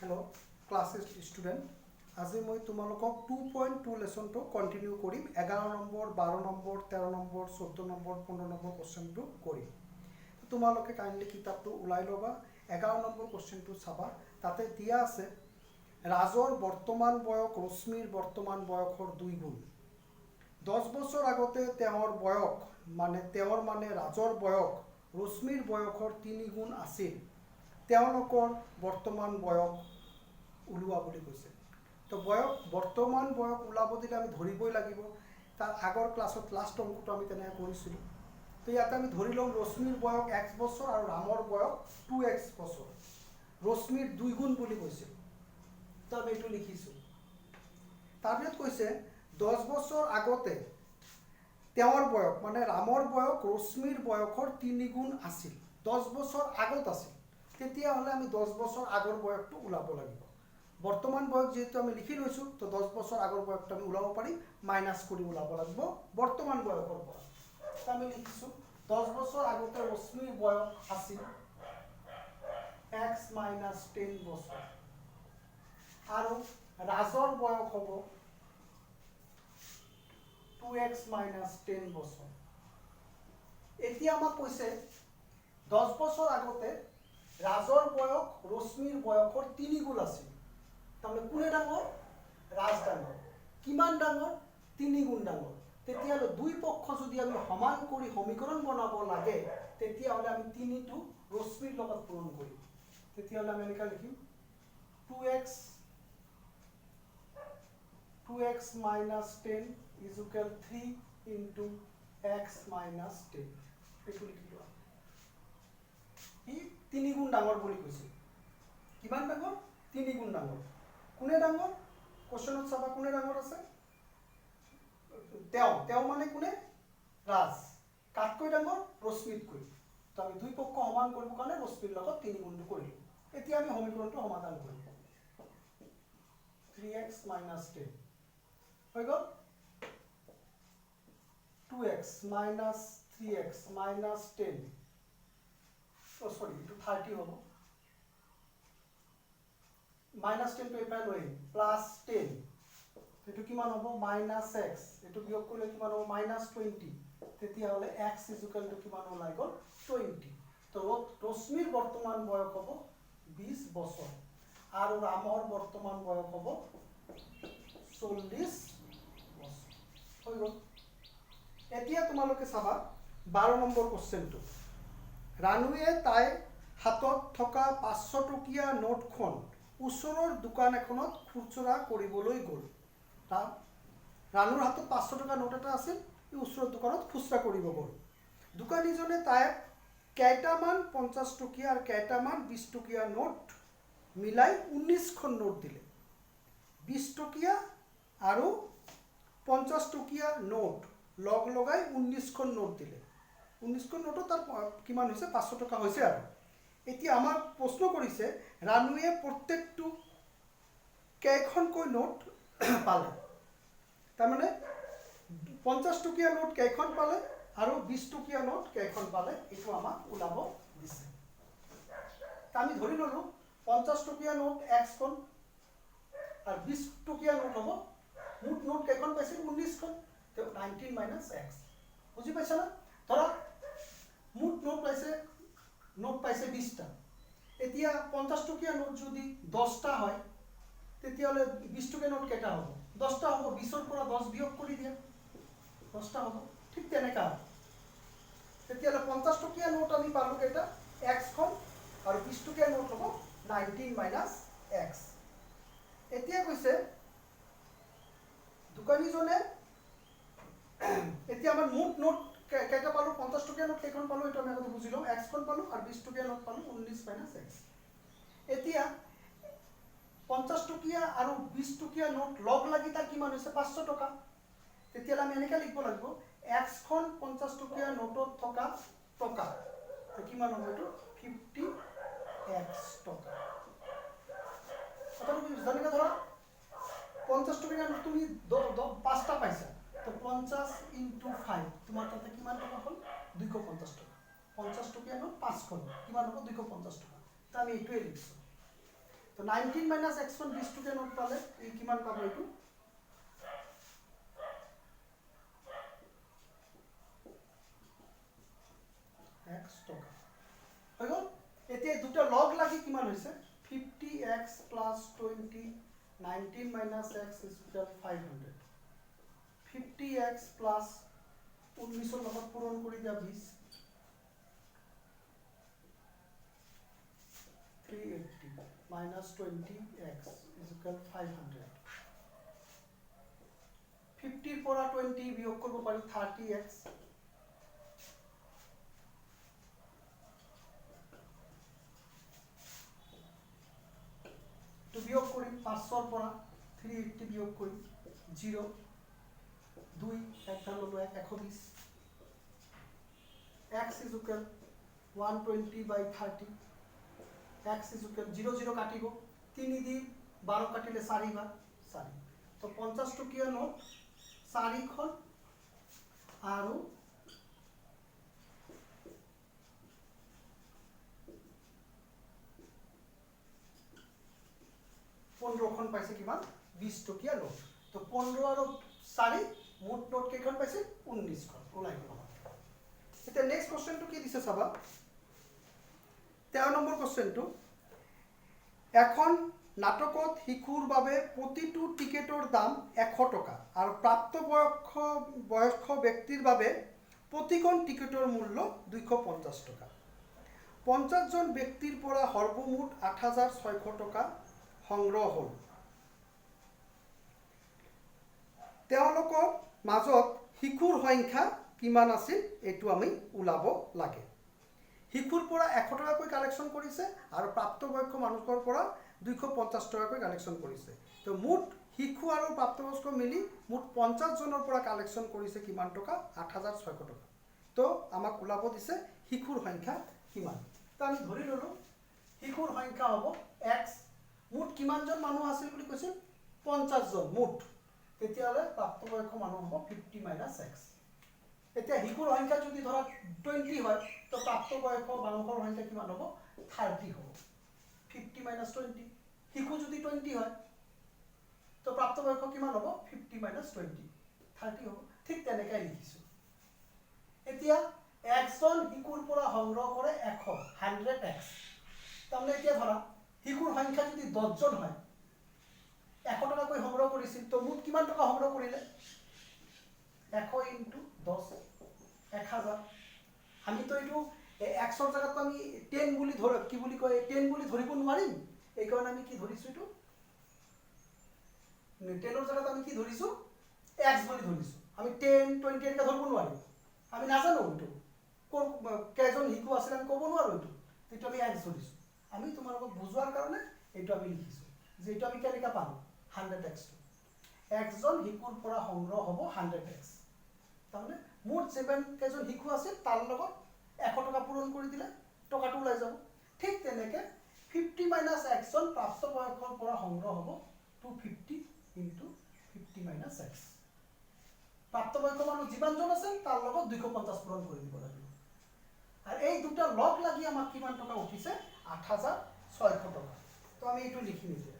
Hello class 8 student आज मैं तुम्हारोक 2.2 lesson तो कन्टिन्यू करिम 11 number 12 number 13 number 14 number 15 number question तो करिम तुम्हारे काइंडली किताब तो उलाई लबा 11 नम्बर क्वेश्चन तो चाबा ताते दिया आछे राजर बर्तमान बयस रश्मिर बर्तमान बयसर 2 गुण 10 बছৰ আগতে তেওঁৰ বয়স মানে ৰাজৰ বয়স ৰশ্মিৰ বয়সৰ 3 গুণ আছিল তেওঁলোকৰ বৰ্তমান বয়স উলোৱা বুলি কৈছে তো বয়স বৰ্তমান বয়স উলাব দিলে আমি ধৰিবই লাগিব তাৰ আগৰ ক্লাছত লাষ্ট অংকটো আমি তেনে কৰিছিলো তো ইয়াতে আমি ধৰি লম ৰশ্মিৰ বয়স x বছৰ আৰু ৰামৰ বয়স 2x বছৰ ৰশ্মিৰ 2 গুণ বুলি কৈছে তো আমি এটো লিখিছো তাৰপিছত কৈছে 10 বছৰ আগতে তেওঁৰ বয়স মানে ৰামৰ বয়স ৰশ্মিৰ বয়সৰ 3 গুণ আছিল 10 বছৰ আগত আছিল তেতিয়া হলে আমি 10 বছৰ আগৰ বয়সটো উলাব লাগিব বৰ্তমান বয়স যেহেতু আমি লিখি লৈছো তো 10 বছৰ আগৰ বয়সটো আমি উলাব পাৰি মাইনাস কৰি উলাব লাগিব বৰ্তমান বয়সৰ পৰা আমি লিখিছো 10 বছৰ আগতে ৰশ্মিৰ বয়স আছিল x - 10 বছৰ আৰু ৰাজৰ বয়স হ'ব 2x - 10 বছৰ এতিয়া আমাক কৈছে 10 বছৰ আগতে ৰাজৰ বয়স ৰশ্মিৰ বয়সৰ 3 গুণ আছিল তাহলে কোনে ডাঙৰ ৰাজ ডাঙৰ কিমান ডাঙৰ 3 গুণ ডাঙৰ তেতিয়ালে দুই পক্ষ যদি আমি সমান কৰি সমীকৰণ বনাব লাগে তেতিয়ালে আমি 3 টো ৰশ্মিৰ লগত পূৰণ কৰিম তেতিয়ালে আমি এনেকা লিখিম 2x - 10 is equal 3 into x minus 10 এটো লিখিলো ই 3 গুণ ডাঙৰ বুলি কৈছে কিমান ডাঙৰ 3 গুণ ডাঙৰ কোনে ডাঙৰ কোশ্চনত চাবা কোনে ডাঙৰ আছে তেও মানে কোনে ৰাজ কাটকৈ ডাঙৰ ৰশ্মিতকৈ তো আমি দুই পক্ষ সমান কৰিব কাৰণে ৰশ্মিৰ লগত 3 গুণটো কৰিলো এতিয়া আমি সমীকৰণটো সমাধান কৰিম 3x - 10 হৈ গল 2x minus 3x minus 10 oh sorry itu 30 hobo minus 10 to epai loi plus 10 itu kiman hobo minus x itu biog korle kiman hobo minus 20 tetia hole x is equal to kiman olai gol 20 to rosmir bortoman boyok hobo 20 বছর আর রামর বর্তমান বয়স হবো 40 বছর হই গল এতিয়া তোমালোকে চাবা 12 number কোশ্চেনটো ৰানুৱে তাই হাতত থকা 500 টকীয়া নোটখন ওচৰৰ দোকান এখনত খুচুৰা কৰিবলৈ গ'ল ৰানুৰ হাতত 500 টকা নোট এটা আছিল ই ওচৰৰ দোকানত খুচুৰা কৰিব গ'ল দোকানীজনে তাইক কেইটামান 50 টকীয়া আৰু কেইটামান 20 টকীয়া নোট মিলাই 19খন নোট দিলে 20 টকীয়া আৰু 50 টকীয়া নোট লগ লগাই 19খন নোট দিলে 19খন নোট তার কিমান হৈছে 500 টাকা হৈছে আৰু এতিয়া আমাৰ প্ৰশ্ন কৰিছে ৰানুৱে প্ৰত্যেকটো কেইখনকৈ নোট পালে তাৰ মানে 50 টকীয়া নোট কেইখন পালে আৰু 20 টকীয়া নোট কেইখন পালে এটো আমাক উলাব দিছে আমি ধৰি ললো 50 টকীয়া নোট x খন আৰু 20 টকীয়া নোট হ'ব মুঠ নোট কেইখন পাইছে 19খন 19 minus x বুঝি পাইছা না ধৰা মুঠ নোট পাইছে 20টা এতিয়া 50 টকীয়া নোট যদি 10টা হয় তেতিয়ালে 20 টকীয়া নোট কেটা হ'ব 10টা হ'ব 20 ৰ পৰা 10 বিয়োগ কৰি দিয়া 10টা হ'ব ঠিক তেনেকা তেতিয়ালে 50 টকীয়া নোট আমি পালো কেটা x খন আৰু 20 টকীয়া নোট হ'ব 19 minus x এতিয়া কৈছে দোকানীজনে এতিয়া আমাৰ মুঠ নোট কেটা পালো 50 টকীয়া নোট কেখন পালো এটা আমি আগতে বুজিলো x খন পালো আৰু 20 টকীয়া নোট পালো 19 minus x এতিয়া 50 টকীয়া আৰু 20 টকীয়া নোট লগ লাগি তাৰ কিমান হৈছে 500 টকা তেতিয়া আমি এনেকা লিখব লাগিব x খন 50 টকীয়া নোটত থকা টকা তো কিমান হ'ব এটো 50x টকা আপুনি জানিকা ধৰা 50 টকীয়া নোট তুমি 5টা পাইছা তো 50 into 5 তোমার তাতে কিমান টাকা হল 250 টাকা 50 টকীয়া নোট 5খন কিমান হ'ব 250 টাকা তা আমি এটোই লিখছো তো 19 মাইনাছ x1 20 টুকে নোট পালে ই কিমান পাব এইটো x টকা হৈ গ'ল এতিয়া দুটা লগ লাগি কিমান হৈছে 50x plus 20 19 minus x is equal 500 50x plus 19 লগত পূৰণ কৰি দিয়া 20 380 minus 20x is equal 500 50 পৰা 20 বিয়োগ কৰিব পাৰি 30x তো বিয়োগ কৰিম 500 পৰা 380 বিয়োগ কৰিম 0 2 এক ধান ললো 120 x is equal 120 by 30 x is equal 0 0 কাটিব 3 দি 12 কাটিলে 4 বাৰ 4 তো 50 টকীয়া নোট 4 খন আৰু 15 খন পাইছে কিমান 20 টকীয়া নোট তো 15 আৰু 4 মুঠ নোট কেইখন পাইছে 19 খন ওলাই গ'ল এটা নেক্সট কোশ্চেনটো কি দিছে চাবা 13 নম্বৰ কোশ্চেনটো এখন নাটকত শিশুৰ বাবে প্ৰতিটো টিকেটৰ দাম 100 টকা আৰু প্ৰাপ্তবয়স্ক ব্যক্তিৰ বাবে প্ৰতিখন টিকেটৰ মূল্য 250 টকা 50 জন ব্যক্তিৰ পৰা সৰ্বমুঠ 8600 টকা সংগ্ৰহ হ'ল তেওঁলোকৰ মাজত শিশুৰ সংখ্যা কিমান আছিল এটো আমি উলাব লাগে শিশুৰ পৰা 100 টকাকৈ কালেকচন কৰিছে আৰু প্ৰাপ্তবয়স্ক মানুহৰ পৰা 250 টকাকৈ কালেকচন কৰিছে তো মুঠ শিশু আৰু প্ৰাপ্তবয়স্ক মিলি মুঠ 50 জনৰ পৰা কালেকচন কৰিছে কিমান টকা 8600 টকা তো আমাক উলাব দিছে শিশুৰ সংখ্যা কিমান তো আমি ধৰি ললো শিশুৰ সংখ্যা হ'ব x মুঠ কিমানজন মানুহ আছিল বুলি কৈছিল 50 জন মুঠ তেতিয়ালে প্ৰাপ্তবয়স্ক মানুহ হ'ব 50 minus x এতিয়া শিশুৰ সংখ্যা যদি ধৰা 20 হয় তো প্ৰাপ্তবয়স্ক মানুহৰ সংখ্যা কিমান হ'ব 30 হ'ব 50 minus 20 শিশু যদি 20 হয় তো প্ৰাপ্তবয়স্ক কিমান হ'ব 50 minus 20 30 হ'ব ঠিক তেনেকৈ লিখিছো এতিয়া x জন শিশুৰ পৰা সংগ্ৰহ কৰে 100x তাৰমানে এতিয়া ধৰা শিশুৰ সংখ্যা যদি 10 জন হয় 100 টকাকৈ সংগ্ৰহ কৰিছিল তো মুঠ কিমান টকা সংগ্ৰহ কৰিলে 100 into 10 1000 আমি তো এইটো 100 ৰ জায়গাত আমি 10 বুলি ধৰ কি বুলি কয় 10 বুলি ধৰিব নোৱাৰিম এই কাৰণ আমি কি ধৰিছো এইটো 10 ৰ জায়গাত আমি কি ধৰিছো x বুলি ধৰিছো আমি 10 20 এনেকা ধৰিব নোৱাৰিম আমি নাজানো এইটো কোন কেজন শিশু আছিল আমি ক'ব নোৱাৰো এইটো আমি x ধৰিছো আমি তোমালোকক বুজোৱাৰ কাৰণে এইটো আমি লিখিছো যে এইটো আমি কেনেকা পাম 100x x জন শিশুৰ পৰা সংগ্ৰহ হ'ব 100x তাৰমানে মুঠ 7 কেজন শিশু আছে তাৰ লগত 100 টকা পূৰণ কৰি দিলে টকাটো ওলাই যাব ঠিক তেনেকে 50 minus x জন প্ৰাপ্তবয়স্কৰ পৰা সংগ্ৰহ হ'ব 250 into 50 minus x প্ৰাপ্তবয়স্ক মানুহ যিমানজন আছে তাৰ লগত 250 পূৰণ কৰি দিব লাগিব আৰু এই দুটা লগ লাগি আমাক কিমান টকা উঠিছে 8600 টকা তো আমি এইটো লিখি নিদিয়ে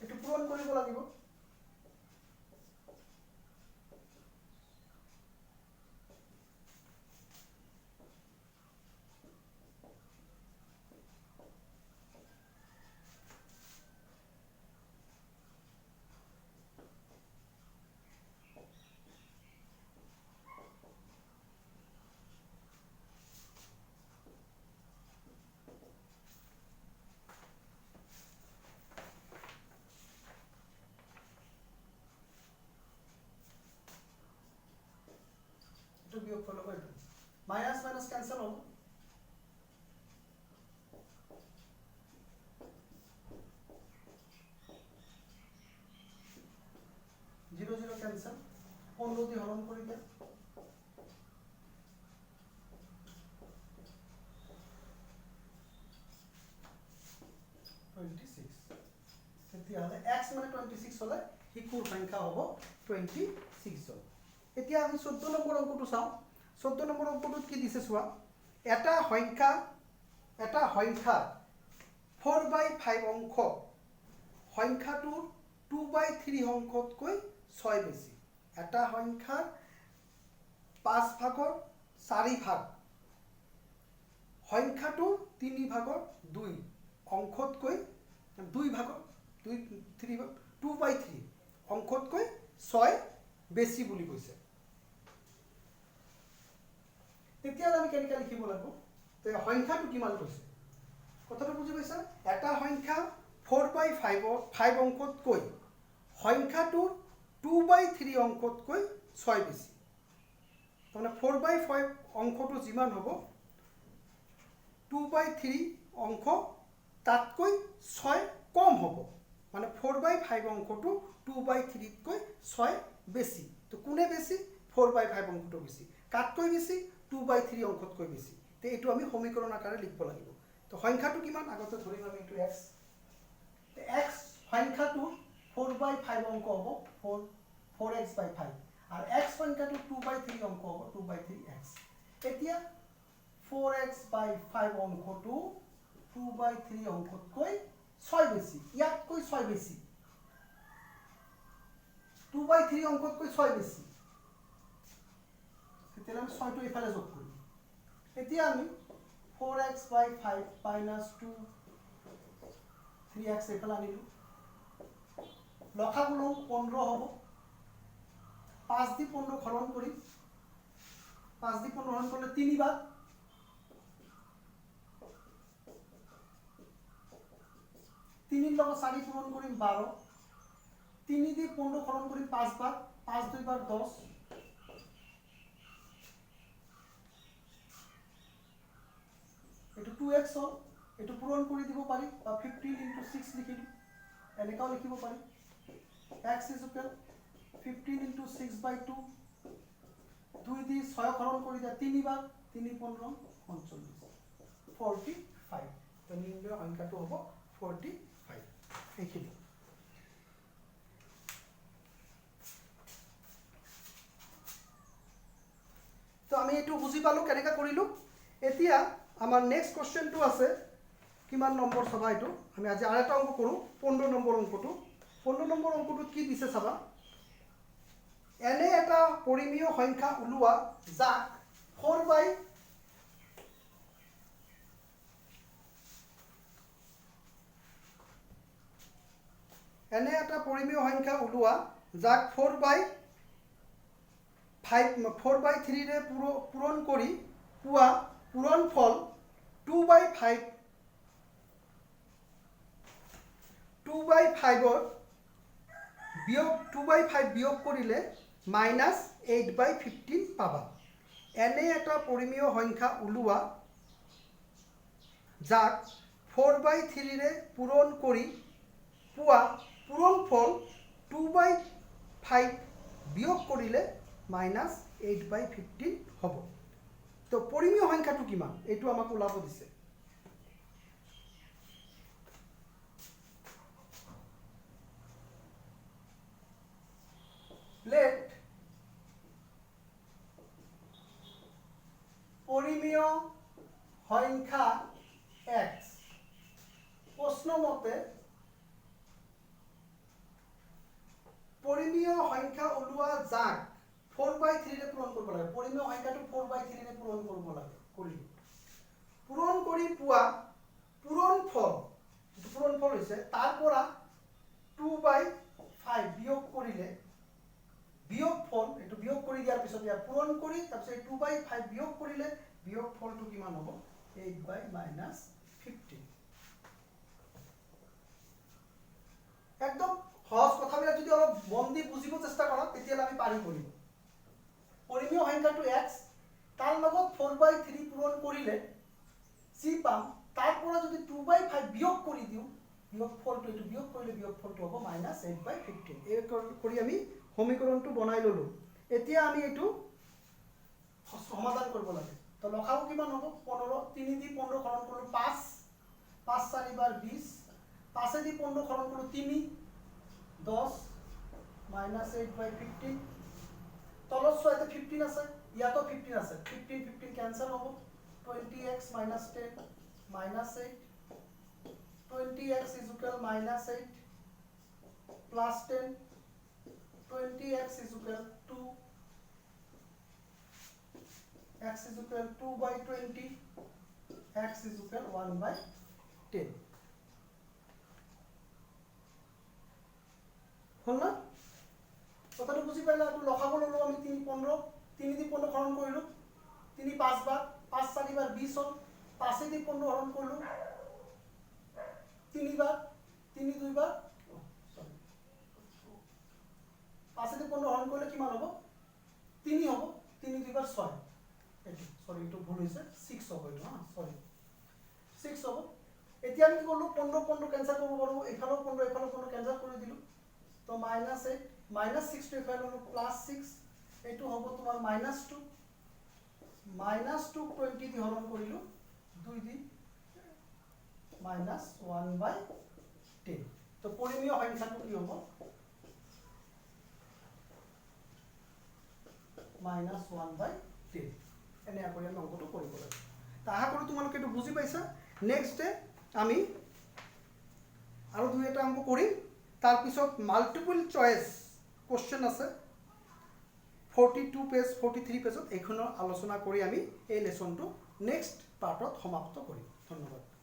এটো পূৰণ কৰিব লাগিব 2 বিয়োগ করলে কত মাইনাস মাইনাস ক্যান্সেল হবে 0 0 ক্যান্সেল 15 দিয়ে হরণ করিলে তেতিয়াহ'লে x মানে 26 হ'লে শিশুৰ সংখ্যা হ'ব 26 জন। এতিয়া আমি 14 নম্বৰ অংকটো চাওঁ। 14 নম্বৰ অংকটোত কি দিছে চোৱা, এটা সংখ্যা 4/5 অংশ সংখ্যাটোৰ 2/3 অংশতকৈ 6 বেছি। এটা সংখ্যাৰ 5 ভাগৰ 4 ভাগ সংখ্যাটোৰ 3 ভাগৰ 2 অংশতকৈ 2 ভাগৰ 2/3 অংশতকৈ 6 বেছি বুলি কৈছে। তেতিয়াহ'লে আমি কেনেকৈ লিখিব লাগিব? তে সংখ্যাটো কিমান কৈছে কথাটো বুজি পাইছা? এটা সংখ্যা 4/5 অংশতকৈ সংখ্যাটোৰ 2/3 অংশতকৈ 6 বেছি। তাৰমানে 4/5 অংশটো যিমান হ'ব 2/3 অংশ তাতকৈ 6 কম হ'ব। মানে 4/5 অংশটো 2/3তকৈ 6 বেছি। তো কোনে বেছি? 4/5 অংশটো বেছি। কাতকৈ বেছি? 2/3 অংশতকৈ বেছি। তো এইটো আমি সমীকৰণ আকাৰে লিখিব লাগিব। তো সংখ্যাটো কিমান আগতে ধৰিম আমি এইটো x। x সংখ্যাটো 4/5 অংক হ'ব 4x/5 আৰু x সংখ্যাটো 2/3 অংক হ'ব 2/3x। এতিয়া 4x/5 অংকটো 2/3 অংশতকৈ 6 বেছি। ইয়াতকৈ 6 বেছি। 2/3 অংশতকৈ 6 বেছি। তেতিয়াহ'লে আমি 6টো এইফালে যোগ কৰিম। এতিয়া আমি 4x/5 minus 3x এইফালে আনিলোঁ। লসাগু 15 হ'ব। 5 দি 15 হৰণ কৰিম। 5 দি 15 হৰণ কৰিলে 3 বাৰ। 3 লগত 4 পূৰণ কৰিম 12। 3 দি 15 হৰণ কৰিম 5 বাৰ। 5 2 বাৰ 10। এইটো 2x হ'ল। এইটো পূৰণ কৰি দিব পাৰি বা 15 × 6 লিখিলোঁ। এনেকাও লিখিব পাৰি। x is equal 15 × 6/2। 2 দি 6 হৰণ কৰি দিয়া 3 বাৰ। 3 15 39। 45। তো নিৰ্ণয় সংখ্যাটো হ'ব 45। এইখিনি। তো আমি এইটো বুজি পালোঁ কেনেকৈ কৰিলোঁ। এতিয়া আমাৰ নেক্সট কুৱেশ্যনটো আছে কিমান নম্বৰ চাবা এইটো। আমি আজি আৰু এটা অংক কৰোঁ 15 নম্বৰ অংকটো। 15 নম্বৰ অংকটোত কি দিছে চাবা। এনে এটা পৰিমেয় সংখ্যা ওলোৱা যাক 4/5 এনে এটা পৰিমেয় সংখ্যা ওলোৱা যাক 4/3ৰে পূৰণ কৰি পোৱা পূৰণফল 2/5 বিয়োগ কৰিলে -8/15 পাবা। এনে এটা পৰিমেয় সংখ্যা ওলোৱা যাক 4/3ৰে পূৰণ কৰি পোৱা পূৰণফল 2/5 বিয়োগ কৰিলে -8/15 হ'ব। তো পৰিমেয় সংখ্যাটো কিমান এইটো আমাক ওলাব দিছে। লেট পৰিমেয় সংখ্যা x প্ৰশ্ন মতে পৰিমেয় সংখ্যা ওলোৱা যাক 4/3ৰে পূৰণ কৰিব লাগে। পৰিমেয় সংখ্যাটো 4/3ৰে পূৰণ কৰিব লাগে। পূৰণ কৰি পোৱা পূৰণফল হৈছে তাৰ পৰা 2/5 বিয়োগ কৰিলে বিয়োগফল এইটো বিয়োগ কৰি দিয়াৰ পিছত ইয়াৰ পূৰণ কৰি তাৰপিছত 2/5 বিয়োগ কৰিলে বিয়োগফলটো কিমান হ'ব 8/-15। একদম সহজ কথাবিলাক যদি অলপ মন দি বুজিব চেষ্টা কৰা তেতিয়াহ'লে আমি পাৰি কৰিম। পৰিমেয় সংখ্যাটো x তাৰ লগত 4/3 পূৰণ কৰিলে যি পাম তাৰ পৰা যদি 2/5 বিয়োগ কৰি দিওঁ বিয়োগফলটো এইটো বিয়োগ কৰিলে বিয়োগফলটো হ'ব -8/15। এই কৰি আমি সমীকৰণটো বনাই ল'লোঁ। এতিয়া আমি এইটো সমাধান কৰিব লাগে। তো লসাগু কিমান হ'ব 15। 3 দি 15 হৰণ কৰিলোঁ 5। 5 4 বাৰ 20। 5 দি 15 হৰণ কৰিলোঁ 3। 10 minus 8 by 15 তলত চোৱা এটা 15 আছে ইয়াতো 15 আছে 15 15 ক্যান্সেল হ'ব 20x minus 10 minus 8 20x is equal minus 8 plus 10 20x is equal 2 x is equal 2 by 20 x is equal 1 by 10 হল না কথাটো বুঝি পাইলা তো লখাব ললো আমি 3 15 3 দি 15 হরণ করিলো 3 5 বার 5 4 বার 20 হল 5 দি 15 হরণ করলো 3 বার 3 2 বার সরি 5 দি 15 হরণ করলে কি মান হবে 3 হবে 3 2 বার 6 এটো সরি এটো ভুল হইছে 6 হবে এটো হ্যাঁ সরি 6 হবে এতিয়া আমি কি করলো 15 15 ক্যান্সেল করব পারবো এখানেও 15 এখানেও 15 ক্যান্সেল করে দিলু তো -8 -6 to এখানে হলো +6 এটো হবে তোমার -2 -2 20 দি হরণ করিলো 2 দি -1/10 তো পরিমেয় সংখ্যাটো কি হবে -1/10 এনে কৰি আমি অংকটো কৰিব লাগে তাহা কৰি তোমালোকে এটো বুজি পাইছা নেক্সট ডে আমি আৰু দুই এটা অংক কৰিম তাৰ পিছত মাল্টিপল চয়েস কোশ্চেন আছে 42 পেজ 43 পেজত এইখনৰ আলোচনা কৰি আমি এই লেসনটো নেক্সট পাৰ্টত সমাপ্ত কৰিম ধন্যবাদ